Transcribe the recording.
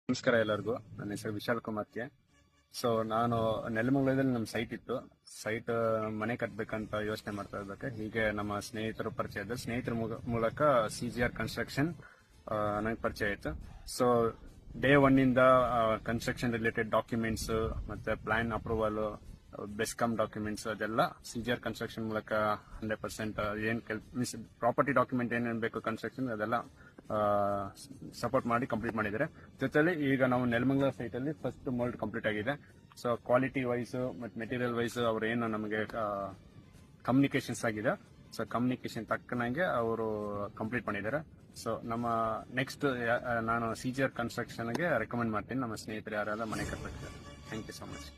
ನಮಸ್ಕಾರ ಎಲ್ಲರಿಗೂ. ನನ್ನ ಹೆಸರು ವಿಶಾಲ್ ಕುಮಾರ್ ಕೆ. ಸೊ ನಾನು ನೆಲಮಂಗಲದಲ್ಲಿ ನಮ್ಮ ಸೈಟ್ ಇತ್ತು. ಸೈಟ್ ಮನೆ ಕಟ್ಟಬೇಕಂತ ಯೋಚನೆ ಮಾಡ್ತಾ ಇದ್ದಕ್ಕೆ ಹೀಗೆ ನಮ್ಮ ಸ್ನೇಹಿತರು ಪರಿಚಯ ಇದ್ದ ಸ್ನೇಹಿತರ ಮೂಲಕ CGR ಕನ್ಸ್ಟ್ರಕ್ಷನ್ ನನಗೆ ಪರಿಚಯ ಆಯಿತು. ಸೊ ಡೇ 1 ಇಂದ ಕನ್ಸ್ಟ್ರಕ್ಷನ್ ರಿಲೇಟೆಡ್ ಡಾಕ್ಯುಮೆಂಟ್ಸ್ ಮತ್ತೆ ಪ್ಲಾನ್ ಅಪ್ರೂವಲ್, ಬೆಸ್ಕಾಮ್ ಡಾಕ್ಯುಮೆಂಟ್ಸ್ ಅದೆಲ್ಲ CGR ಕನ್ಸ್ಟ್ರಕ್ಷನ್ ಮೂಲಕ 100% ಏನ್ ಮೀನ್ಸ್ ಪ್ರಾಪರ್ಟಿ ಡಾಕ್ಯುಮೆಂಟ್ ಏನೇನು ಬೇಕು ಕನ್ಸ್ಟ್ರಕ್ಷನ್ ಅದೆಲ್ಲ ಸಪೋರ್ಟ್ ಮಾಡಿ ಕಂಪ್ಲೀಟ್ ಮಾಡಿದ್ದಾರೆ. ಜೊತೆಲಿ ಈಗ ನಾವು ನೆಲಮಂಗಲ ಸೈಟ್ ಅಲ್ಲಿ ಫಸ್ಟ್ ಮೋಲ್ಡ್ ಕಂಪ್ಲೀಟ್ ಆಗಿದೆ. ಸೊ ಕ್ವಾಲಿಟಿ ವೈಸ್ ಮತ್ತೆ ಮೆಟೀರಿಯಲ್ ವೈಸ್ ಅವ್ರು ಏನು ನಮಗೆ ಕಮ್ಯುನಿಕೇಶನ್ಸ್ ಆಗಿದೆ. ಸೊ ಕಮ್ಯುನಿಕೇಶನ್ ತಕ್ಕನಾಗೆ ಅವರು ಕಂಪ್ಲೀಟ್ ಮಾಡಿದ್ದಾರೆ. ಸೊ ನಮ್ಮ ನೆಕ್ಸ್ಟ್ ನಾನು CGR ಕನ್ಸ್ಟ್ರಕ್ಷನ್ಗೆ ರೆಕಮೆಂಡ್ ಮಾಡ್ತೀನಿ. ನಮ್ಮ ಸ್ನೇಹಿತರು ಯಾರಾದ್ರೂ ಮನೆ ಕಟ್ಟಬೇಕು. Thank you so much.